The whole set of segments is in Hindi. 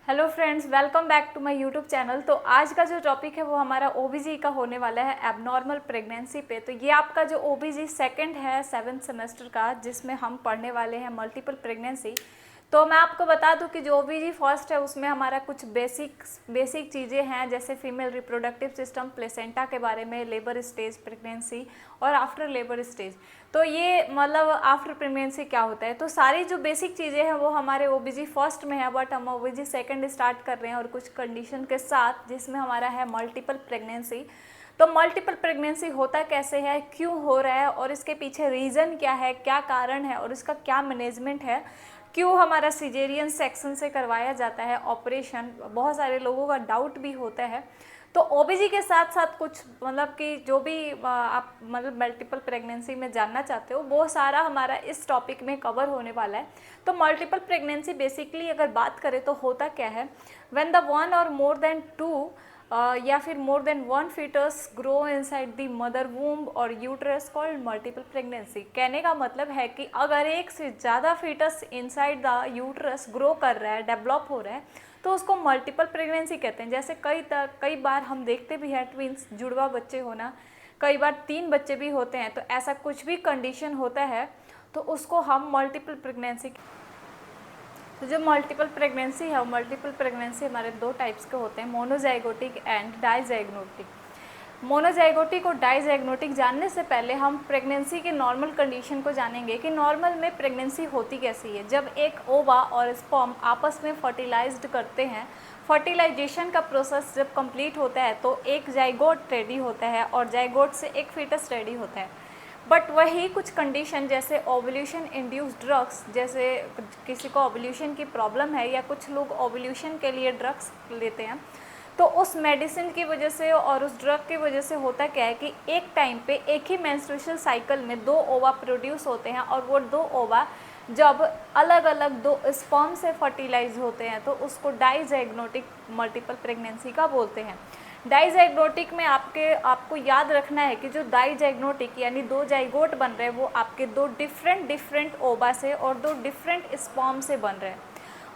Hello friends, welcome back to my YouTube channel. तो आज का जो टॉपिक है वो हमारा ओबीजी का होने वाला है, एबनॉर्मल प्रेगनेंसी पे। तो ये आपका जो ओबीजी सेकंड है 7th सेमेस्टर का, जिसमें हम पढ़ने वाले हैं मल्टीपल प्रेगनेंसी। तो मैं आपको बता दूं कि जो ओबीजी फर्स्ट है उसमें हमारा कुछ बेसिक चीज़ें हैं, जैसे फीमेल रिप्रोडक्टिव सिस्टम, प्लेसेंटा के बारे में, लेबर स्टेज, प्रेगनेंसी और आफ्टर लेबर स्टेज। तो ये मतलब आफ्टर प्रेगनेंसी क्या होता है, तो सारी जो बेसिक चीज़ें हैं वो हमारे ओबीजी फर्स्ट में है, बट हम ओबीजी सेकंड स्टार्ट कर रहे हैं और कुछ कंडीशन के साथ, जिसमें हमारा है मल्टीपल प्रेगनेंसी। तो मल्टीपल प्रेगनेंसी होता कैसे है, क्यों हो रहा है और इसके पीछे रीज़न क्या है, क्या कारण है और इसका क्या मैनेजमेंट है, क्यों हमारा सिजेरियन सेक्शन से करवाया जाता है ऑपरेशन, बहुत सारे लोगों का डाउट भी होता है। तो ओबीजी के साथ साथ कुछ मतलब कि जो भी आप मतलब मल्टीपल प्रेगनेंसी में जानना चाहते हो वो सारा हमारा इस टॉपिक में कवर होने वाला है। तो मल्टीपल प्रेगनेंसी बेसिकली अगर बात करें तो होता क्या है, व्हेन द वन और मोर देन टू या फिर more than one fetus grow inside the mother womb और यूट्रस कॉल्ड मल्टीपल प्रेगनेंसी। कहने का मतलब है कि अगर एक से ज़्यादा fetus inside the uterus grow कर रहा है, डेवलप हो रहा है, तो उसको मल्टीपल प्रेगनेंसी कहते हैं। जैसे कई बार हम देखते भी हैं ट्विंस, जुड़वा बच्चे होना, कई बार 3 बच्चे भी होते हैं। तो ऐसा कुछ भी कंडीशन होता है तो उसको हम मल्टीपल प्रेगनेंसी। तो जो मल्टीपल प्रेगनेंसी है, मल्टीपल प्रेगनेंसी हमारे 2 टाइप्स के होते हैं, मोनोजाइगोटिक एंड डाइजाइगोटिक। मोनोजाइगोटिक और डाइजाइगोटिक जानने से पहले हम प्रेगनेंसी के नॉर्मल कंडीशन को जानेंगे कि नॉर्मल में प्रेगनेंसी होती कैसी है। जब एक ओवा और स्पर्म आपस में फर्टिलाइज्ड करते हैं, फर्टिलाइजेशन का प्रोसेस जब कंप्लीट होता है तो एक जाइगोट रेडी होता है और जाइगोट से एक फीटस रेडी होता है। बट वही कुछ कंडीशन जैसे ओवल्यूशन इंड्यूस्ड ड्रग्स, जैसे किसी को ओवल्यूशन की प्रॉब्लम है या कुछ लोग ओवल्यूशन के लिए ड्रग्स लेते हैं, तो उस मेडिसिन की वजह से और उस ड्रग की वजह से होता क्या है कि एक टाइम पे एक ही मेंस्ट्रुअल साइकिल में 2 ओवा प्रोड्यूस होते हैं और वो 2 ओवा जब अलग अलग 2 स्पर्म से फर्टिलाइज होते हैं तो उसको डाइजाइगोटिक मल्टीपल प्रेगनेंसी का बोलते हैं। डाइजाइगोटिक में आपको याद रखना है कि जो डाइजाइगोटिक यानी 2 जाइगोट बन रहे हैं वो आपके 2 डिफरेंट ओवा से और 2 डिफरेंट स्पर्म से बन रहे हैं।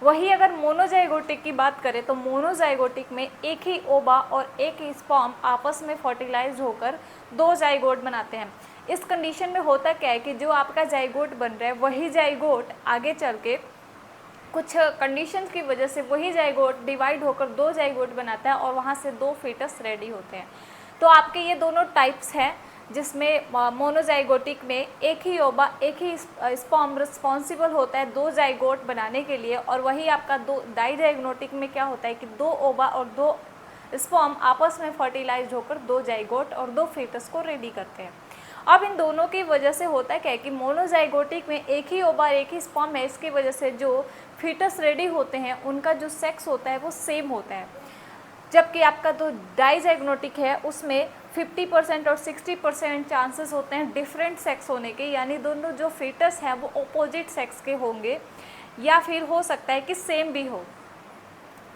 वही अगर मोनोजाइगोटिक की बात करें तो मोनोजाइगोटिक में एक ही ओवा और एक ही स्पर्म आपस में फर्टिलाइज होकर 2 जाइगोट बनाते हैं। इस कंडीशन में होता क्या है कि जो आपका जाइगोट बन रहा है वही जाइगोट आगे चल के कुछ कंडीशंस की वजह से वही जाइगोट डिवाइड होकर 2 जाइगोट बनाता है और वहाँ से 2 फीटस रेडी होते हैं। तो आपके ये दोनों टाइप्स हैं, जिसमें मोनोजाइगोटिक में एक ही ओवा एक ही स्पर्म रिस्पॉन्सिबल होता है 2 जाइगोट बनाने के लिए, और वही आपका डाइजाइगोटिक में क्या होता है कि 2 ओवा और 2 स्पर्म आपस में फर्टिलाइज होकर 2 जाइगोट और 2 फीटस को रेडी करते हैं। अब इन दोनों की वजह से होता है क्या है कि मोनोजाइगोटिक में एक ही ओवा एक ही स्पर्म है, इसकी वजह से जो फीटस रेडी होते हैं उनका जो सेक्स होता है वो सेम होता है। जबकि आपका जो डाइजाइगोटिक है उसमें 50% और 60% चांसेस होते हैं डिफरेंट सेक्स होने के, यानी दोनों जो फीटस हैं वो अपोजिट सेक्स के होंगे या फिर हो सकता है कि सेम भी हो।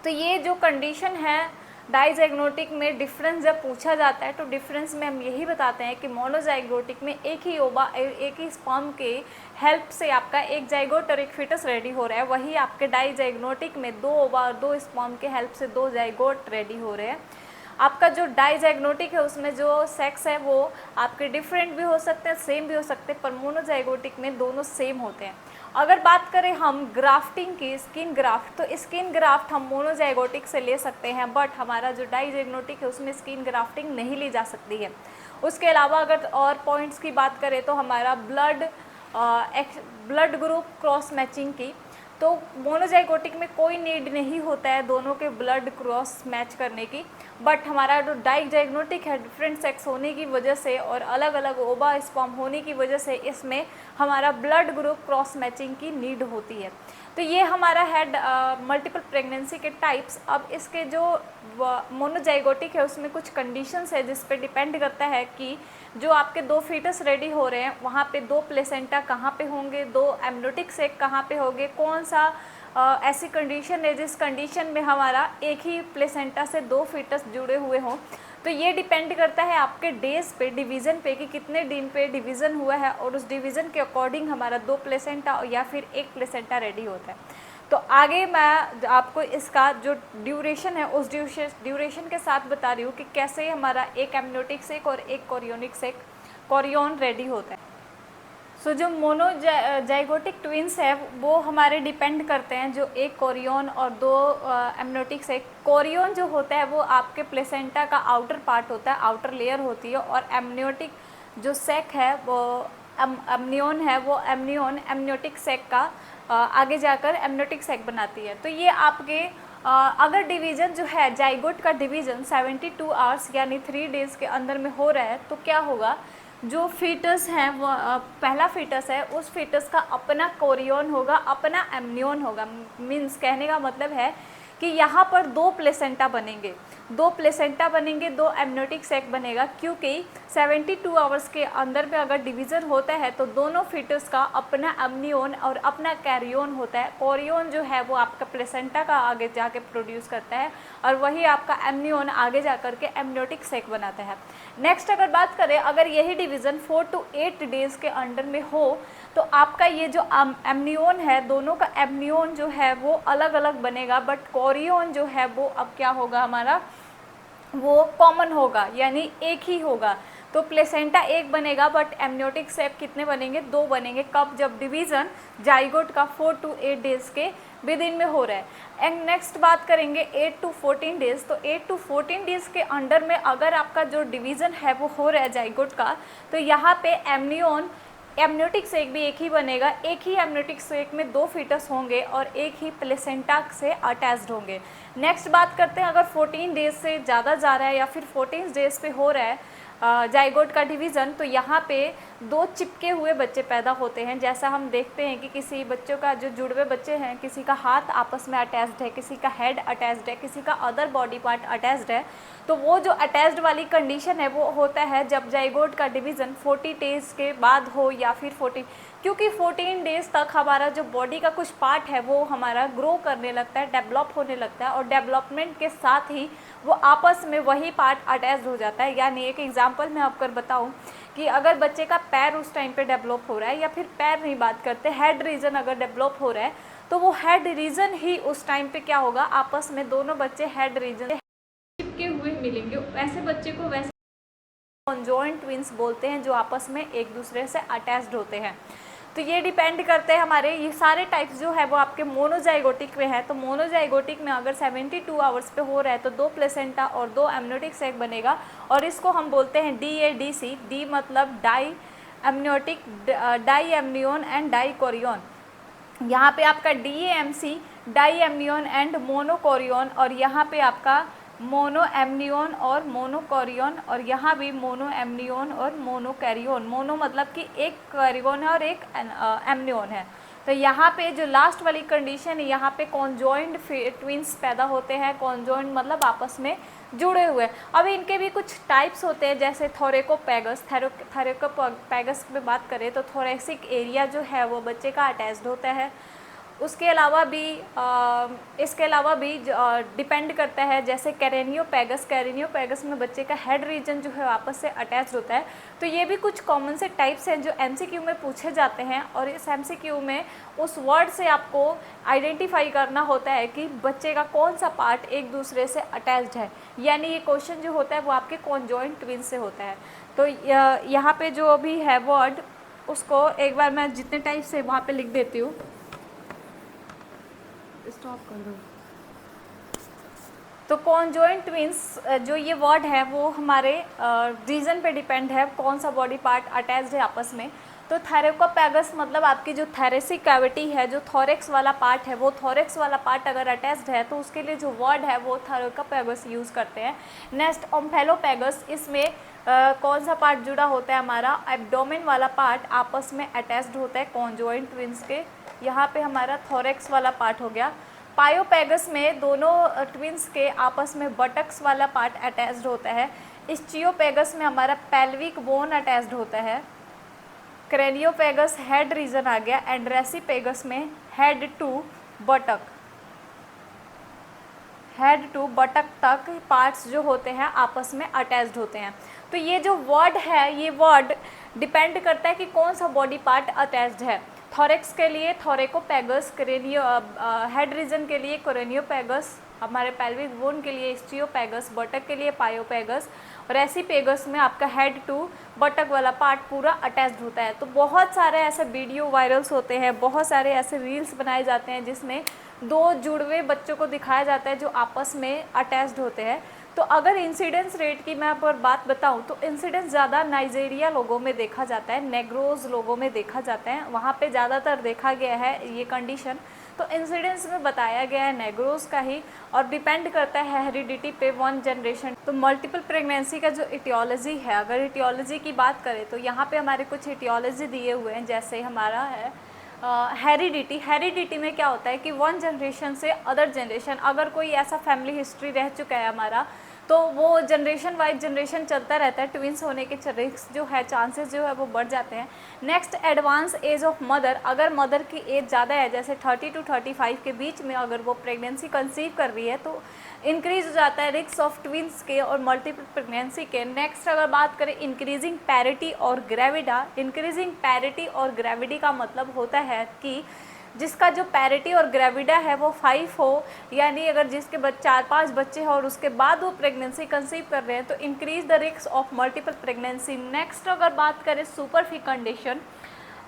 तो ये जो कंडीशन है डाइजाइगोटिक में, डिफरेंस जब पूछा जाता है तो डिफरेंस में हम यही बताते हैं कि मोनोजाइगोटिक में एक ही ओवा एक ही स्पर्म के हेल्प से आपका एक जाइगोट और एक फीटस रेडी हो रहा है, वही आपके डाइजाइगोटिक में 2 ओवा और 2 स्पर्म के हेल्प से 2 जाइगोट रेडी हो रहे हैं। आपका जो डाइजाइगोटिक है उसमें जो सेक्स है वो आपके डिफरेंट भी हो सकते हैं, सेम भी हो सकते हैं, पर मोनोजाइगोटिक में दोनों सेम होते हैं। अगर बात करें हम ग्राफ्टिंग की, स्किन ग्राफ्ट, तो स्किन ग्राफ्ट हम मोनोजाइगोटिक से ले सकते हैं, बट हमारा जो डाइजाइगोटिक है उसमें स्किन ग्राफ्टिंग नहीं ली जा सकती है। उसके अलावा अगर और पॉइंट्स की बात करें तो हमारा ब्लड ग्रुप क्रॉस मैचिंग की, तो मोनोजाइगोटिक में कोई नीड नहीं होता है दोनों के ब्लड क्रॉस मैच करने की, बट हमारा जो डाइजाइगोटिक है डिफरेंट सेक्स होने की वजह से और अलग अलग ओवा स्पर्म होने की वजह से इसमें हमारा ब्लड ग्रुप क्रॉस मैचिंग की नीड होती है। तो ये हमारा है मल्टीपल प्रेगनेंसी के टाइप्स। अब इसके जो मोनोजाइगोटिक है उसमें कुछ कंडीशंस है जिस पे डिपेंड करता है कि जो आपके 2 फीटस रेडी हो रहे हैं वहाँ पे 2 प्लेसेंटा कहाँ पे होंगे, 2 एम्ब्रियोटिक सेक कहाँ पे होंगे, कौन सा ऐसी कंडीशन है जिस कंडीशन में हमारा एक ही प्लेसेंटा से 2 फीटस जुड़े हुए हों। तो ये डिपेंड करता है आपके डेज पे, डिवीज़न पे, कि कितने दिन पे डिवीज़न हुआ है और उस डिवीज़न के अकॉर्डिंग हमारा 2 प्लेसेंटा या फिर 1 प्लेसेंटा रेडी होता है। तो आगे मैं आपको इसका जो ड्यूरेशन है उस ड्यूरेशन के साथ बता रही हूँ कि कैसे हमारा एक एमनियोटिक सेक और एक कोरियोनिक सेक कोरियन रेडी होता है। सो जो मोनोजाइगोटिक ट्विंस है वो हमारे डिपेंड करते हैं जो एक कोरियन और दो एमनियोटिक सेक। कोरियन जो होता है वो आपके प्लेसेंटा का आउटर पार्ट होता है, आउटर लेयर होती है, और एमनियोटिक जो सेक है वो एमनियन है, वो एमनियोटिक सेक का आगे जाकर एमनियोटिक सेक बनाती है। तो ये आपके अगर डिवीज़न जो है जाइगोट का डिवीज़न 72 आवर्स यानी 3 डेज़ के अंदर में हो रहा है तो क्या होगा, जो फीटस है वो पहला फीटस है उस फीटस का अपना कोरियन होगा, अपना एमनियन होगा। मीन्स कहने का मतलब है कि यहाँ पर दो प्लेसेंटा बनेंगे, दो एमनियोटिक सेक बनेगा, क्योंकि 72 आवर्स के अंदर में अगर डिवीज़न होता है तो दोनों फीटस का अपना एमनियन और अपना कैरियन होता है। कोरियन जो है वो आपका प्लेसेंटा का आगे जाके प्रोड्यूस करता है और वही आपका एमनियन आगे जाकर के एमनियोटिक सेक बनाता है। नेक्स्ट अगर बात करें, अगर यही डिवीज़न 4 to 8 डेज़ के अंडर में हो तो आपका ये जो एमनियन है, दोनों का एमनियन जो है वो अलग अलग बनेगा, बट कोरियन जो है वो अब क्या होगा हमारा, वो कॉमन होगा, यानी एक ही होगा। तो प्लेसेंटा एक बनेगा बट एमनियोटिक सेक कितने बनेंगे, दो बनेंगे। कब, जब डिवीज़न जाइगोट का 4 to 8 डेज़ के विद इन में हो रहा है। एंड नेक्स्ट बात करेंगे 8 to 14 डेज़। तो 8 to 14 डेज़ के अंडर में अगर आपका जो डिवीज़न है वो हो रहा है जाइगोट का, तो यहाँ पे एमनियोटिक सेक भी एक ही बनेगा। एक ही एमनियोटिक सेक में दो फीटस होंगे और एक ही प्लेसेंटा से अटैच्ड होंगे। नेक्स्ट बात करते हैं, अगर 14 डेज से ज़्यादा जा रहा है या फिर 14 डेज पे हो रहा है जाइगोट का डिवीज़न, तो यहाँ पे दो चिपके हुए बच्चे पैदा होते हैं। जैसा हम देखते हैं कि किसी बच्चों का जो जुड़वे बच्चे हैं, किसी का हाथ आपस में अटैच्ड है, किसी का हेड अटैच्ड है, किसी का अदर बॉडी पार्ट अटैच्ड है। तो वो जो अटैच्ड वाली कंडीशन है वो होता है जब जाइगोट का डिवीज़न 40 डेज़ के बाद हो या फिर 14, क्योंकि 14 डेज़ तक हमारा जो बॉडी का कुछ पार्ट है वो हमारा ग्रो करने लगता है, डेवलप होने लगता है, और डेवलपमेंट के साथ ही वो आपस में वही पार्ट अटैच्ड हो जाता है। यानी एक एग्जांपल मैं आपको बताऊं कि अगर बच्चे का पैर उस टाइम पे डेवलप हो रहा है, या फिर पैर नहीं बात करते, हेड रीजन अगर डेवलप हो रहा है, तो वो हेड रीजन ही उस टाइम पे क्या होगा, आपस में दोनों बच्चे हेड रीजन चिपके हुए मिलेंगे। ऐसे बच्चे को वैसे कॉन्जॉइंट ट्विंस बोलते हैं, जो आपस में एक दूसरे से अटैच्ड होते हैं। तो ये डिपेंड करते हैं हमारे, ये सारे टाइप्स जो है वो आपके मोनोजाइगोटिक में है। तो मोनोजाइगोटिक में अगर 72 आवर्स पे हो रहा है तो दो प्लेसेंटा और दो एमनियोटिक सेक बनेगा, और इसको हम बोलते हैं DADC। डी मतलब di amniotic, di amnion and di chorion. यहाँ पे आपका DAMC di amnion and monochorion, और यहाँ पे आपका मोनो एमनियन और मोनोकोरियन, और यहाँ भी मोनो एमनियन और मोनोकैरियन। मोनो मतलब कि एक कैरियन है और एक एमनियन है। तो यहाँ पे जो लास्ट वाली कंडीशन है, यहाँ पे कॉन्जॉइंट ट्विंस पैदा होते हैं। कॉन्जॉइंट मतलब आपस में जुड़े हुए। अब इनके भी कुछ टाइप्स होते हैं, जैसे थोरेकोपैगस। थोरेकोपैगस में बात करें तो थोरेसिक एरिया जो है वो बच्चे का अटैच्ड होता है। उसके अलावा भी इसके अलावा भी डिपेंड करता है, जैसे कैरेनियोपैगस में बच्चे का हेड रीजन जो है आपस से अटैच होता है। तो ये भी कुछ कॉमन से टाइप्स हैं जो MCQ में पूछे जाते हैं, और इस MCQ में उस वर्ड से आपको आइडेंटिफाई करना होता है कि बच्चे का कौन सा पार्ट एक दूसरे से अटैच्ड है। यानी ये क्वेश्चन जो होता है वो आपके कॉन्जॉइंट ट्विन से होता है। तो यहाँ पे जो भी है वर्ड, उसको एक बार मैं जितने टाइप से वहाँ पे लिख देती हूँ। स्टॉप कर दो। तो कॉन्जॉइंट ट्विंस जो ये वर्ड है वो हमारे रीजन पे डिपेंड है, कौन सा बॉडी पार्ट अटैच्ड है आपस में। तो थोरेकोपैगस मतलब आपकी जो थैरेसिक कैविटी है, जो थोरेक्स वाला पार्ट है, वो थोरेक्स वाला पार्ट अगर अटैच्ड है तो उसके लिए जो वर्ड है वो थोरेकोपैगस यूज़ करते हैं। नेक्स्ट ओम्फेलोपैगस, इसमें कौन सा पार्ट जुड़ा होता है, हमारा एब्डोमेन वाला पार्ट आपस में अटैच्ड होता है कॉन्जॉइंट ट्विंस के। यहाँ पे हमारा थोरेक्स वाला पार्ट हो गया। पायोपैगस में दोनों ट्विंस के आपस में बटक्स वाला पार्ट अटैच्ड होता है। इस्चियोपैगस में हमारा पेल्विक बोन अटैच्ड होता है। क्रेनियोपैगस हेड रीजन आ गया। एंड्रेसिपैगस में हेड टू बटक तक पार्ट्स जो होते हैं आपस में अटैच्ड होते हैं। तो ये जो वर्ड है, ये वर्ड डिपेंड करता है कि कौन सा बॉडी पार्ट अटैच्ड है। थोरेक्स के लिए थोरेकोपेगस, क्रेनियो हेड रीजन के लिए क्रेनियोपेगस, हमारे पेल्विक बोन के लिए स्टियोपेगस, बटक के लिए पायोपेगस, और ऐसी पेगस में आपका हेड टू बटक वाला पार्ट पूरा अटैच्ड होता है। तो बहुत सारे ऐसे वीडियो वायरल्स होते हैं, बहुत सारे ऐसे रील्स बनाए जाते हैं जिसमें दो जुड़वे बच्चों को दिखाया जाता है जो आपस में अटैच्ड होते हैं। तो अगर इंसिडेंस रेट की मैं पर बात बताऊं तो इंसिडेंस ज़्यादा नाइजीरिया लोगों में देखा जाता है, नेग्रोज लोगों में देखा जाता है, वहाँ पे ज़्यादातर देखा गया है ये कंडीशन। तो इंसिडेंस में बताया गया है नेग्रोज का ही, और डिपेंड करता है हेरिडिटी पे, वन जनरेशन। तो मल्टीपल प्रेगनेंसी का जो इटियोलॉजी है, अगर इटियोलॉजी की बात करें तो यहाँ पे हमारे कुछ इटियोलॉजी दिए हुए हैं। जैसे हमारा है हेरिडिटी। हेरिडिटी में क्या होता है कि वन जनरेशन से अदर जनरेशन, अगर कोई ऐसा फैमिली हिस्ट्री रह चुका है हमारा, तो वो जनरेशन वाइज जनरेशन चलता रहता है, ट्विंस होने के रिस्क जो है, चांसेस जो है वो बढ़ जाते हैं। Next, advance age of mother. अगर मदर की एज ज़्यादा है, जैसे 30 to 35 के बीच में अगर वो प्रेगनेंसी कंसीव कर रही है, तो इंक्रीज हो जाता है रिस्क ऑफ ट्विंस के और मल्टीपल प्रेगनेंसी के। नेक्स्ट, अगर बात करें इंक्रीजिंग पैरिटी और ग्रेविडा। इंक्रीजिंग पैरिटी और ग्रेविडी का मतलब होता है कि जिसका जो पैरिटी और ग्रेविडा है वो 5 हो, यानी अगर जिसके 4-5 बच्चे हैं और उसके बाद वो प्रेगनेंसी कंसीव कर रहे हैं, तो increase the risk of multiple pregnancy. Next, अगर बात करें सुपर फिकंडेशन,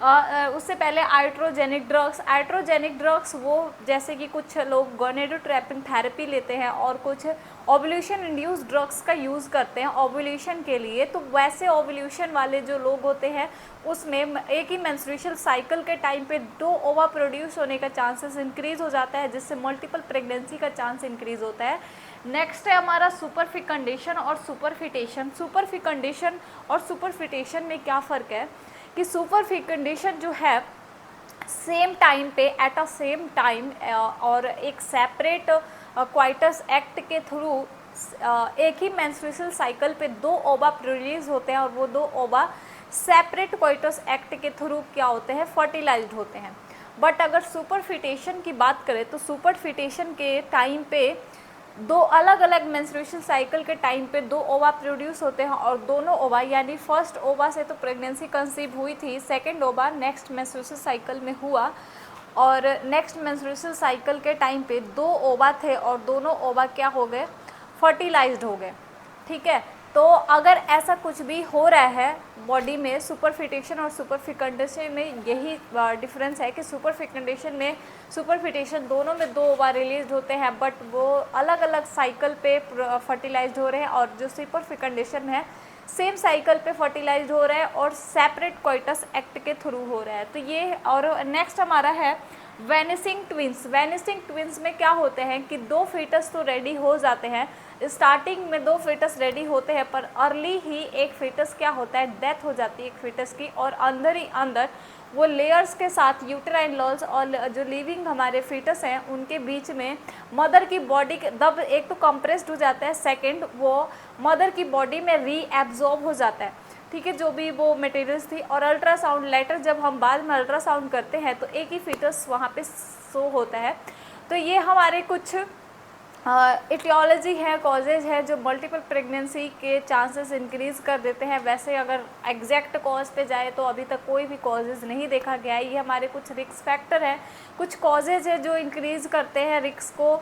उससे पहले आइट्रोजेनिक ड्रग्स। आइट्रोजेनिक ड्रग्स वो जैसे कि कुछ लोग गोनेडोट्रैपिंग थेरेपी लेते हैं और कुछ ओवुलेशन इंड्यूस ड्रग्स का यूज़ करते हैं ओवुलेशन के लिए। तो वैसे ओवुलेशन वाले जो लोग होते हैं उसमें एक ही मेंस्ट्रुएशन साइकिल के टाइम पे 2 ओवा प्रोड्यूस होने का चांसेस इंक्रीज़ हो जाता है, जिससे मल्टीपल प्रेगनेंसी का चांस इंक्रीज़ होता है। नेक्स्ट है हमारा सुपरफिकंडेशन और सुपरफिटेशन। सुपरफिकंडेशन और सुपरफिटेशन में क्या फ़र्क है कि सुपरफिकंडेशन जो है सेम टाइम पे, एट अ सेम टाइम और एक सेपरेट क्वाइटस एक्ट के थ्रू एक ही मेंस्ट्रुएशनल साइकिल पे 2 ओवा रिलीज होते हैं और वो 2 ओवा सेपरेट क्वाइटस एक्ट के थ्रू क्या होते हैं, फर्टिलाइज्ड होते हैं। बट अगर सुपरफिटेशन की बात करें तो सुपरफिटेशन के टाइम पे 2 अलग अलग मेंस्ट्रुएशन साइकिल के टाइम पे 2 ओवा प्रोड्यूस होते हैं और दोनों ओवा, यानी फर्स्ट ओवा से तो प्रेगनेंसी कंसीव हुई थी, सेकेंड ओवा नेक्स्ट मेंस्ट्रुएशन साइकिल में हुआ, और नेक्स्ट मेंस्ट्रुएशन साइकिल के टाइम पे 2 ओवा थे और दोनों ओवा क्या हो गए, फर्टिलाइज्ड हो गए। ठीक है, तो अगर ऐसा कुछ भी हो रहा है बॉडी में, सुपरफिटेशन और सुपरफिकंडेशन में यही डिफरेंस है कि सुपरफिकंडेशन में, सुपरफिटेशन दोनों में 2 ओवा रिलीज होते हैं बट वो अलग अलग साइकिल पे फर्टिलाइज्ड हो रहे हैं, और जो सुपरफिकंडेशन है सेम साइकिल पे फर्टिलाइज्ड हो रहा है और सेपरेट कोइटस एक्ट के थ्रू हो रहा है। तो ये, और नेक्स्ट हमारा है वेनिसिंग ट्विंस। वेनिसिंग ट्विंस में क्या होते हैं कि 2 फीटस तो रेडी हो जाते हैं, स्टार्टिंग में 2 फीटस रेडी होते हैं, पर अर्ली ही एक फीटस क्या होता है, डेथ हो जाती है एक फीटस की, और अंदर ही अंदर वो लेयर्स के साथ यूटेराइन लॉल्स और जो लिविंग हमारे फीटस हैं उनके बीच में मदर की बॉडी के दब, एक तो कंप्रेस्ड हो जाता है, सेकंड वो मदर की बॉडी में रीएब्जॉर्ब हो जाता है। ठीक है, जो भी वो मटेरियल्स थी, और अल्ट्रासाउंड लेटर जब हम बाद में अल्ट्रासाउंड करते हैं तो एक ही फीटस वहाँ पे शो होता है। तो ये हमारे कुछ इटियोलॉजी है, कॉजेज है जो मल्टीपल प्रेगनेंसी के चांसेस इंक्रीज़ कर देते हैं। वैसे अगर एग्जैक्ट कॉज पे जाए तो अभी तक कोई भी कॉजेज नहीं देखा गया है। ये हमारे कुछ रिस्क फैक्टर हैं, कुछ कॉजेज है जो इंक्रीज़ करते हैं रिस्क को,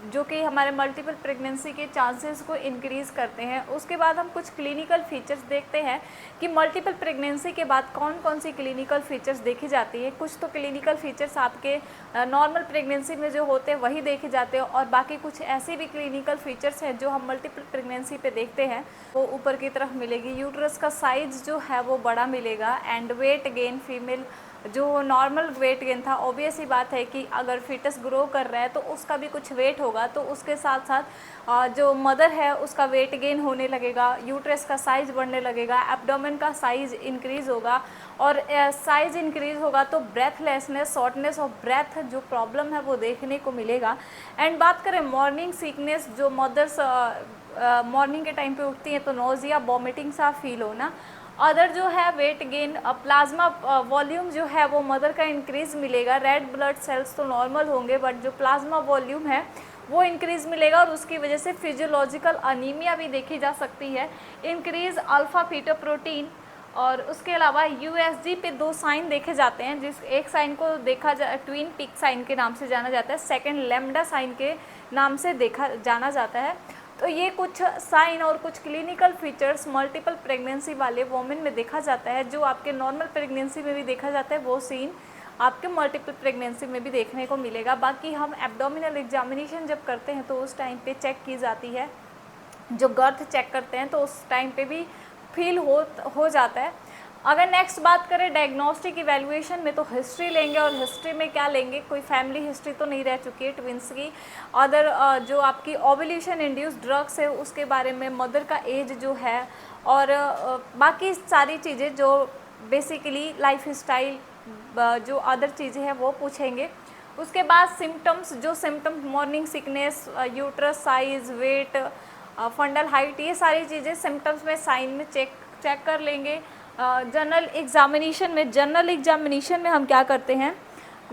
जो कि हमारे मल्टीपल प्रेगनेंसी के चांसेस को इंक्रीज़ करते हैं। उसके बाद हम कुछ क्लिनिकल फीचर्स देखते हैं कि मल्टीपल प्रेगनेंसी के बाद कौन कौन सी क्लिनिकल फीचर्स देखी जाती है। कुछ तो क्लिनिकल फीचर्स आपके नॉर्मल प्रेगनेंसी में जो होते हैं वही देखे जाते हैं, और बाकी कुछ ऐसे भी क्लिनिकल फीचर्स हैं जो हम मल्टीपल प्रेगनेंसी पे देखते हैं। वो ऊपर की तरफ मिलेगी, यूट्रस का साइज़ जो है वो बड़ा मिलेगा, एंड वेट गेन, फीमेल जो नॉर्मल वेट गेन था, ऑब्वियस ही बात है कि अगर फीटस ग्रो कर रहा है तो उसका भी कुछ वेट होगा, तो उसके साथ साथ जो मदर है उसका वेट गेन होने लगेगा, यूट्रस का साइज़ बढ़ने लगेगा, एब्डोमेन का साइज़ इंक्रीज़ होगा, और साइज़ इंक्रीज़ होगा तो ब्रेथलेसनेस, शॉर्टनेस ऑफ ब्रेथ जो प्रॉब्लम है वो देखने को मिलेगा। एंड बात करें मॉर्निंग सिकनेस, जो मदर्स मॉर्निंग के टाइम पे उठती हैं तो नोज़िया, वॉमिटिंग सा फील होना। अदर जो है वेट गेन, प्लाज्मा वॉल्यूम जो है वो मदर का इंक्रीज़ मिलेगा, रेड ब्लड सेल्स तो नॉर्मल होंगे बट जो प्लाज्मा वॉल्यूम है वो इंक्रीज़ मिलेगा, और उसकी वजह से फिजियोलॉजिकल अनीमिया भी देखी जा सकती है। इंक्रीज़ अल्फ़ा फीटोप्रोटीन, और उसके अलावा यूएसजी पे 2 साइन देखे जाते हैं, जिस एक साइन को देखा ट्विन पीक साइन के नाम से जाना जाता है, सेकंड लैम्डा साइन के नाम से देखा जाना जाता है। तो ये कुछ साइन और कुछ क्लिनिकल फीचर्स मल्टीपल प्रेगनेंसी वाले वोमेन में देखा जाता है, जो आपके नॉर्मल प्रेगनेंसी में भी देखा जाता है, वो सीन आपके मल्टीपल प्रेगनेंसी में भी देखने को मिलेगा। बाकी हम एब्डोमिनल एग्जामिनेशन जब करते हैं तो उस टाइम पे चेक की जाती है, जो गर्थ चेक करते हैं तो उस टाइम पे भी फील हो जाता है। अगर नेक्स्ट बात करें डायग्नोस्टिक इवैल्यूएशन में, तो हिस्ट्री लेंगे, और हिस्ट्री में क्या लेंगे, कोई फैमिली हिस्ट्री तो नहीं रह चुकी है ट्विंस की। अदर जो आपकी ओवुलेशन इंड्यूस ड्रग्स है उसके बारे में, मदर का एज जो है, और बाकी सारी चीज़ें जो बेसिकली लाइफ स्टाइल जो अदर चीज़ें हैं वो पूछेंगे। उसके बाद सिम्टम्स, जो symptoms morning sickness, uterus size, weight, fundal height, ये सारी चीज़ें सिम्टम्स में साइन में चेक कर लेंगे। जनरल एग्जामिनेशन में हम क्या करते हैं,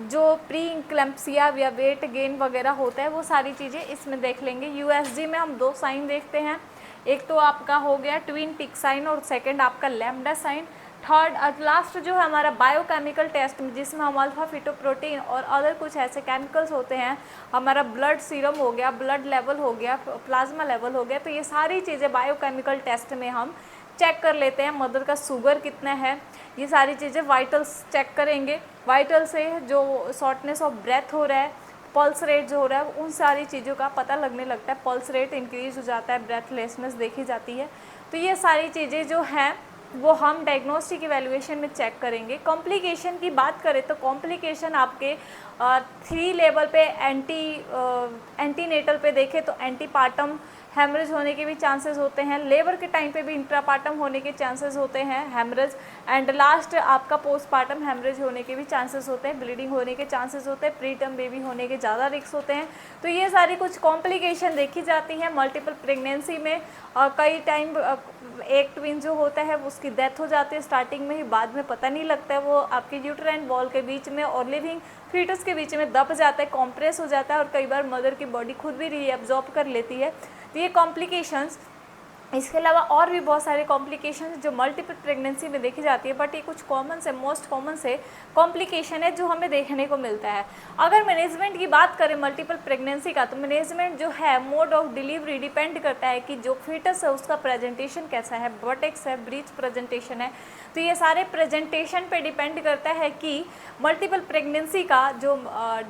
जो प्री इक्लेम्पसिया या वेट गेन वगैरह होता है वो सारी चीज़ें इसमें देख लेंगे। यूएसजी में हम 2 साइन देखते हैं, एक तो आपका हो गया ट्विन पीक साइन और सेकंड आपका लैम्डा साइन। थर्ड लास्ट जो है हमारा बायोकेमिकल टेस्ट, जिसमें हम अल्फा फिटोप्रोटीन और अदर कुछ ऐसे केमिकल्स होते हैं, हमारा ब्लड सीरम हो गया, ब्लड लेवल हो गया, प्लाज्मा लेवल हो गया, तो ये सारी चीज़ें बायोकेमिकल टेस्ट में हम चेक कर लेते हैं। मदर का शुगर कितना है, ये सारी चीज़ें। वाइटल्स चेक करेंगे, वाइटल से जो शॉर्टनेस ऑफ ब्रेथ हो रहा है, पल्स रेट जो हो रहा है, उन सारी चीज़ों का पता लगने लगता है। पल्स रेट इंक्रीज हो जाता है, ब्रेथलेसनेस देखी जाती है। तो ये सारी चीज़ें जो हैं वो हम डायग्नोस्टिक इवैल्यूएशन में चेक करेंगे। कॉम्प्लिकेशन की बात करें तो कॉम्प्लिकेशन आपके 3 लेवल पे एंटीनेटल पे देखें तो एंटीपार्टम हेमरेज होने के भी चांसेस होते हैं, लेबर के टाइम पे भी इंट्रापार्टम होने के चांसेस होते हैं हेमरेज, एंड लास्ट आपका पोस्टपार्टम हेमरेज होने के भी चांसेस होते हैं, ब्लीडिंग होने के चांसेस होते हैं, प्रीटर्म बेबी होने के ज़्यादा रिस्क होते हैं। तो ये सारी कुछ कॉम्प्लिकेशन देखी जाती हैं मल्टीपल प्रेगनेंसी में। कई टाइम एक ट्विन जो होता है उसकी डेथ हो जाती है स्टार्टिंग में ही, बाद में पता नहीं लगता है, वो आपके यूट्राइन वॉल के बीच में और लिविंग फीटस के बीच में दब जाता है, कॉम्प्रेस हो जाता है, और कई बार मदर की बॉडी खुद भी रीअब्जॉर्ब कर लेती है। तो ये कॉम्प्लिकेशंस, इसके अलावा और भी बहुत सारे कॉम्प्लिकेशंस जो मल्टीपल प्रेगनेंसी में देखी जाती है, बट ये कुछ कॉमन से, मोस्ट कॉमन से कॉम्प्लिकेशन है जो हमें देखने को मिलता है। अगर मैनेजमेंट की बात करें मल्टीपल प्रेगनेंसी का, तो मैनेजमेंट जो है मोड ऑफ डिलीवरी डिपेंड करता है कि जो फीटस है उसका प्रेजेंटेशन कैसा है, बटेक्स है, ब्रीच प्रेजेंटेशन है, तो ये सारे प्रेजेंटेशन पे डिपेंड करता है कि मल्टीपल प्रेगनेंसी का जो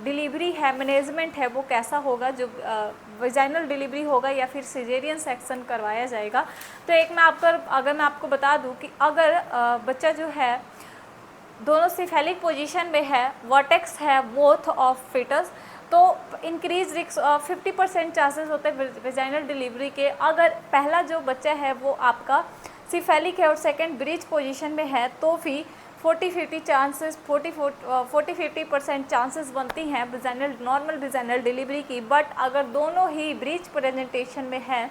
डिलीवरी है, मैनेजमेंट है, वो कैसा होगा, जो वेजाइनल डिलीवरी होगा या फिर सिजेरियन सेक्शन करवाया जाएगा। तो एक अगर मैं आपको बता दूं कि अगर बच्चा जो है दोनों सिफेलिक पोजीशन में है, वर्टेक्स है बोथ ऑफ फिटस, तो इंक्रीज रिस्क 50% चांसेस होते हैं वेजाइनल डिलीवरी के। अगर पहला जो बच्चा है वो आपका सिफेलिक है और सेकंड ब्रीच पोजीशन में है, तो भी 40-50 चांसेस 40-50% चांसेस बनती हैं नॉर्मल वेजाइनल डिलीवरी की। बट अगर दोनों ही ब्रीच प्रेजेंटेशन में है,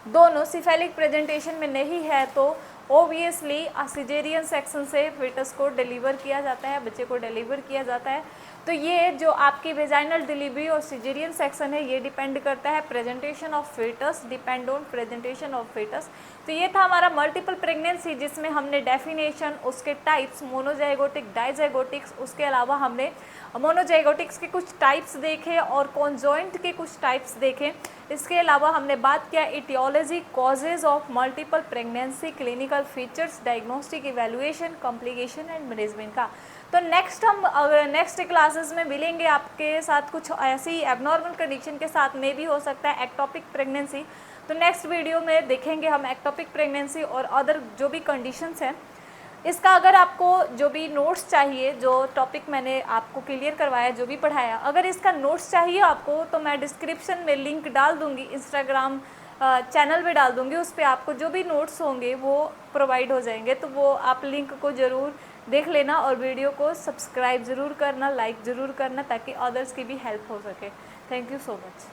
दोनों सिफेलिक प्रेजेंटेशन में नहीं है, तो ओबियसली सिजेरियन सेक्शन से फिटस को डिलीवर किया जाता है, बच्चे को डिलीवर किया जाता है। तो ये जो आपकी वेजाइनल डिलीवरी और सिजेरियन सेक्शन है, ये डिपेंड करता है presentation of fetus, depend on presentation of fetus. तो ये था हमारा मल्टीपल प्रेगनेंसी, जिसमें हमने डेफिनेशन, उसके टाइप्स, मोनोजाइगोटिक, डाइजाइगोटिक्स, उसके अलावा हमने मोनोजाइगोटिक्स के कुछ टाइप्स देखे और कॉन्जॉइंट के कुछ टाइप्स देखे। इसके अलावा हमने बात किया aetiology, causes of multiple pregnancy, clinical features, diagnostic evaluation, complication and management का। तो नेक्स्ट क्लासेस में मिलेंगे आपके साथ कुछ ऐसी एबनॉर्मल कंडीशन के साथ, में भी हो सकता है एक्टोपिक प्रेगनेंसी। तो नेक्स्ट वीडियो में देखेंगे हम एक्टोपिक प्रेगनेंसी और अदर जो भी कंडीशंस हैं। इसका अगर आपको जो भी नोट्स चाहिए, जो टॉपिक मैंने आपको क्लियर करवाया, जो भी पढ़ाया, अगर इसका नोट्स चाहिए आपको, तो मैं डिस्क्रिप्शन में लिंक डाल दूँगी, इंस्टाग्राम चैनल पे डाल दूँगी, उस पर आपको जो भी नोट्स होंगे वो प्रोवाइड हो जाएंगे। तो वो आप लिंक को ज़रूर देख लेना और वीडियो को सब्सक्राइब ज़रूर करना, लाइक ज़रूर करना, ताकि अदर्स की भी हेल्प हो सके। Thank you so much.